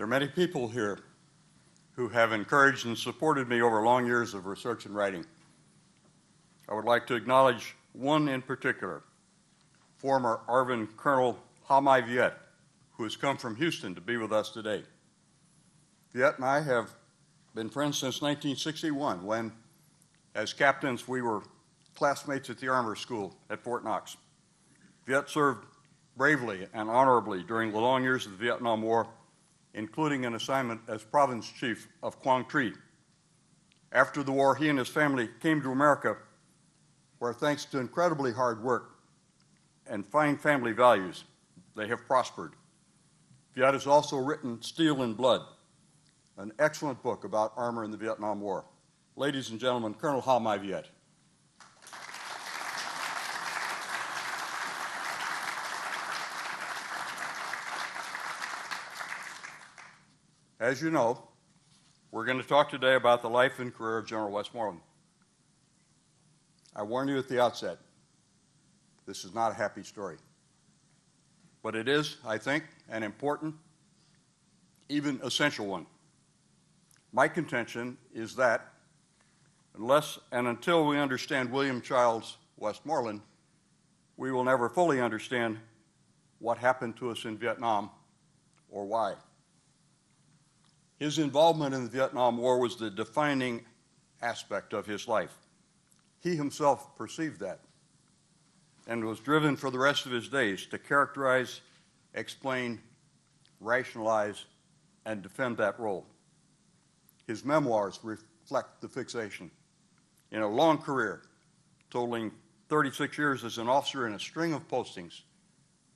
There are many people here who have encouraged and supported me over long years of research and writing. I would like to acknowledge one in particular, former Arvin Colonel Hamai Viet, who has come from Houston to be with us today. Viet and I have been friends since 1961 when, as captains, we were classmates at the Armor School at Fort Knox. Viet served bravely and honorably during the long years of the Vietnam War, including an assignment as province chief of Quang Tri. After the war, he and his family came to America, where thanks to incredibly hard work and fine family values, they have prospered. Viet has also written Steel and Blood, an excellent book about armor in the Vietnam War. Ladies and gentlemen, Colonel Hamai Viet. As you know, we're going to talk today about the life and career of General Westmoreland. I warn you at the outset, this is not a happy story. But it is, I think, an important, even essential one. My contention is that unless and until we understand William Childs Westmoreland, we will never fully understand what happened to us in Vietnam or why. His involvement in the Vietnam War was the defining aspect of his life. He himself perceived that and was driven for the rest of his days to characterize, explain, rationalize, and defend that role. His memoirs reflect the fixation. In a long career, totaling 36 years as an officer in a string of postings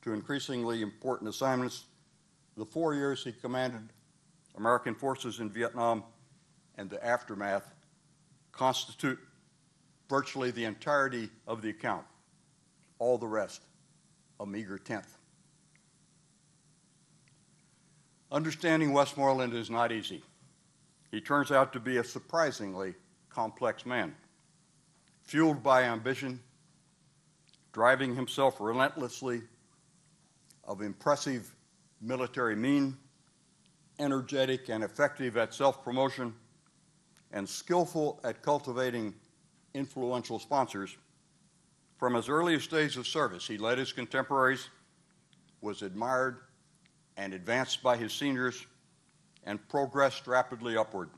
to increasingly important assignments, the 4 years he commanded American forces in Vietnam and the aftermath constitute virtually the entirety of the account. All the rest, a meager tenth. Understanding Westmoreland is not easy. He turns out to be a surprisingly complex man, fueled by ambition, driving himself relentlessly, of impressive military mien, energetic and effective at self-promotion, and skillful at cultivating influential sponsors. From his earliest days of service, he led his contemporaries, was admired and advanced by his seniors, and progressed rapidly upward.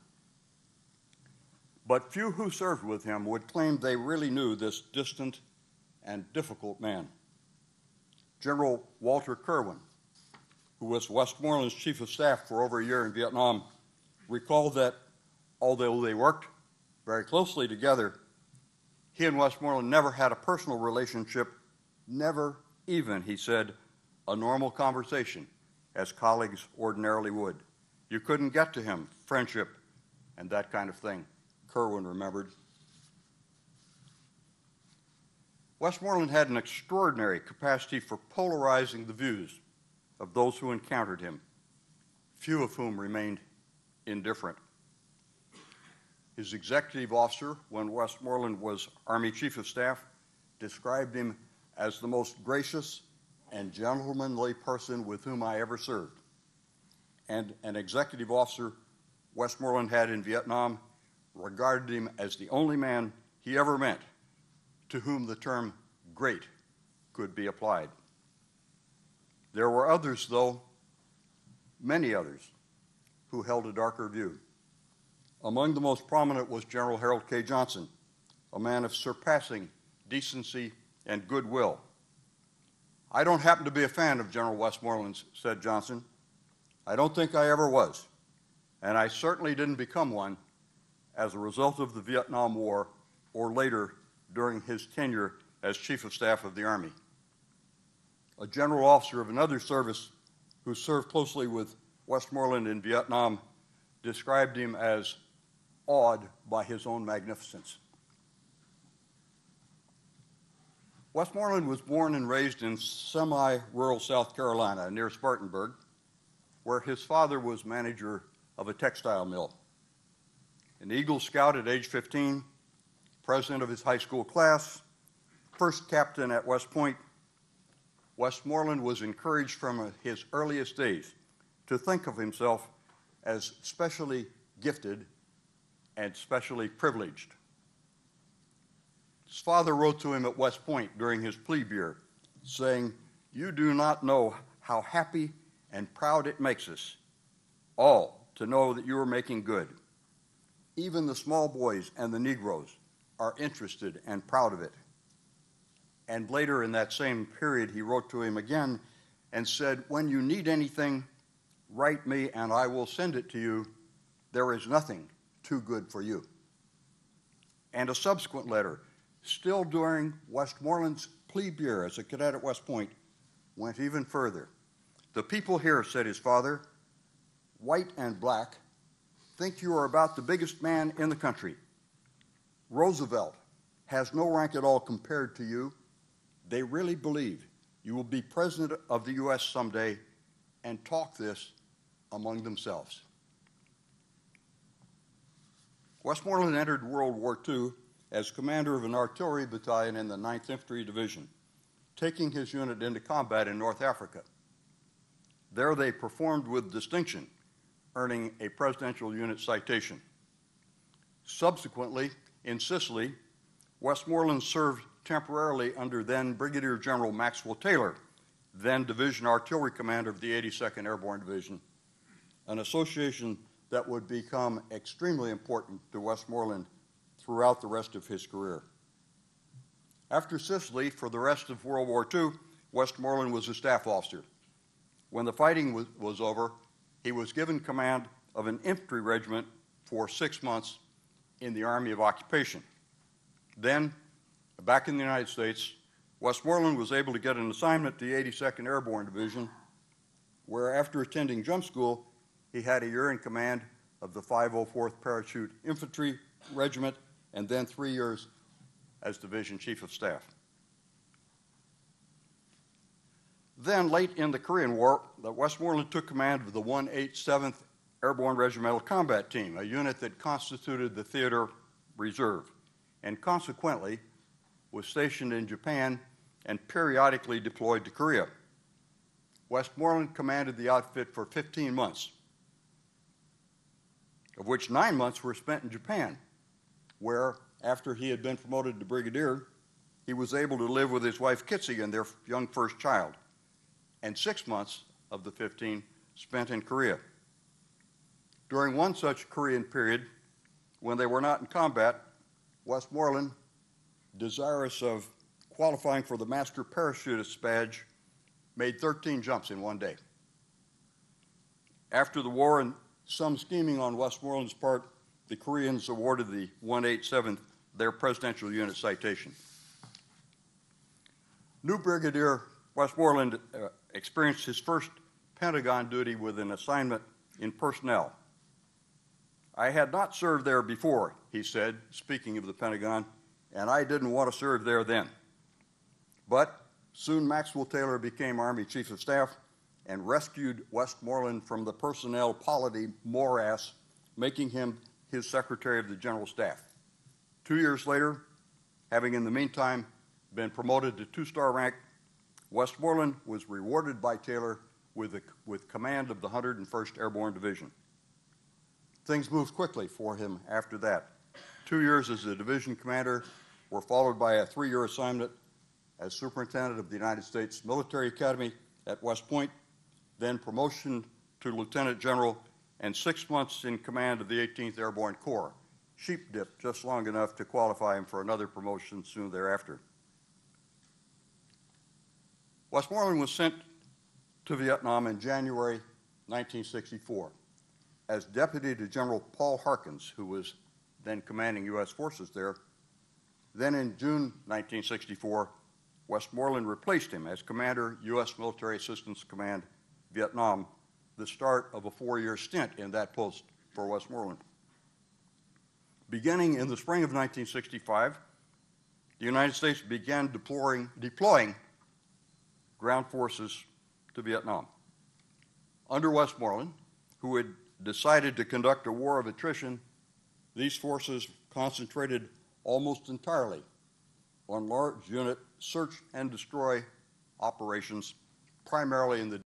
But few who served with him would claim they really knew this distant and difficult man. General Walter Kirwan, who was Westmoreland's chief of staff for over a year in Vietnam, recalled that although they worked very closely together, he and Westmoreland never had a personal relationship, never even, he said, a normal conversation as colleagues ordinarily would. You couldn't get to him, friendship and that kind of thing, Kirwan remembered. Westmoreland had an extraordinary capacity for polarizing the views of those who encountered him, few of whom remained indifferent. His executive officer, when Westmoreland was Army Chief of Staff, described him as the most gracious and gentlemanly person with whom I ever served. And an executive officer Westmoreland had in Vietnam regarded him as the only man he ever met to whom the term great could be applied. There were others, though, many others, who held a darker view. Among the most prominent was General Harold K. Johnson, a man of surpassing decency and goodwill. I don't happen to be a fan of General Westmoreland's, said Johnson. I don't think I ever was, and I certainly didn't become one as a result of the Vietnam War or later during his tenure as Chief of Staff of the Army. A general officer of another service who served closely with Westmoreland in Vietnam described him as awed by his own magnificence. Westmoreland was born and raised in semi-rural South Carolina near Spartanburg, where his father was manager of a textile mill. An Eagle Scout at age 15, president of his high school class, first captain at West Point, Westmoreland was encouraged from his earliest days to think of himself as specially gifted and specially privileged. His father wrote to him at West Point during his plebe year, saying, "You do not know how happy and proud it makes us all to know that you are making good. Even the small boys and the Negroes are interested and proud of it." And later in that same period, he wrote to him again and said, "When you need anything, write me and I will send it to you. There is nothing too good for you." And a subsequent letter, still during Westmoreland's plebe year as a cadet at West Point, went even further. "The people here," said his father, "white and black, think you are about the biggest man in the country. Roosevelt has no rank at all compared to you. They really believe you will be president of the U.S. someday and talk this among themselves." Westmoreland entered World War II as commander of an artillery battalion in the 9th Infantry Division, taking his unit into combat in North Africa. There they performed with distinction, earning a Presidential Unit Citation. Subsequently, in Sicily, Westmoreland served temporarily under then Brigadier General Maxwell Taylor, then Division Artillery Commander of the 82nd Airborne Division, an association that would become extremely important to Westmoreland throughout the rest of his career. After Sicily, for the rest of World War II, Westmoreland was a staff officer. When the fighting was over, he was given command of an infantry regiment for 6 months in the Army of Occupation. Then, back in the United States, Westmoreland was able to get an assignment to the 82nd Airborne Division, where after attending jump school, he had a year in command of the 504th Parachute Infantry Regiment, and then 3 years as Division Chief of Staff. Then, late in the Korean War, Westmoreland took command of the 187th Airborne Regimental Combat Team, a unit that constituted the Theater Reserve, and consequently was stationed in Japan and periodically deployed to Korea. Westmoreland commanded the outfit for 15 months, of which 9 months were spent in Japan, where, after he had been promoted to brigadier, he was able to live with his wife Kitsy and their young first child, and 6 months of the 15 spent in Korea. During one such Korean period, when they were not in combat, Westmoreland, desirous of qualifying for the Master Parachutist badge, made 13 jumps in one day. After the war and some scheming on Westmoreland's part, the Koreans awarded the 187th their Presidential Unit Citation. New Brigadier Westmoreland experienced his first Pentagon duty with an assignment in personnel. "I had not served there before," he said, speaking of the Pentagon, "and I didn't want to serve there then." But soon Maxwell Taylor became Army Chief of Staff and rescued Westmoreland from the personnel polity morass, making him his Secretary of the General Staff. 2 years later, having in the meantime been promoted to 2-star rank, Westmoreland was rewarded by Taylor with command of the 101st Airborne Division. Things moved quickly for him after that. 2 years as a division commander were followed by a 3-year assignment as Superintendent of the United States Military Academy at West Point, then promotion to Lieutenant General, and 6 months in command of the 18th Airborne Corps, sheep-dipped just long enough to qualify him for another promotion soon thereafter. Westmoreland was sent to Vietnam in January 1964 as deputy to General Paul Harkins, who was then commanding U.S. forces there. Then in June 1964, Westmoreland replaced him as commander, U.S. Military Assistance Command, Vietnam, the start of a 4-year stint in that post for Westmoreland. Beginning in the spring of 1965, the United States began deploying ground forces to Vietnam. Under Westmoreland, who had decided to conduct a war of attrition, these forces concentrated almost entirely on large unit search and destroy operations, primarily in the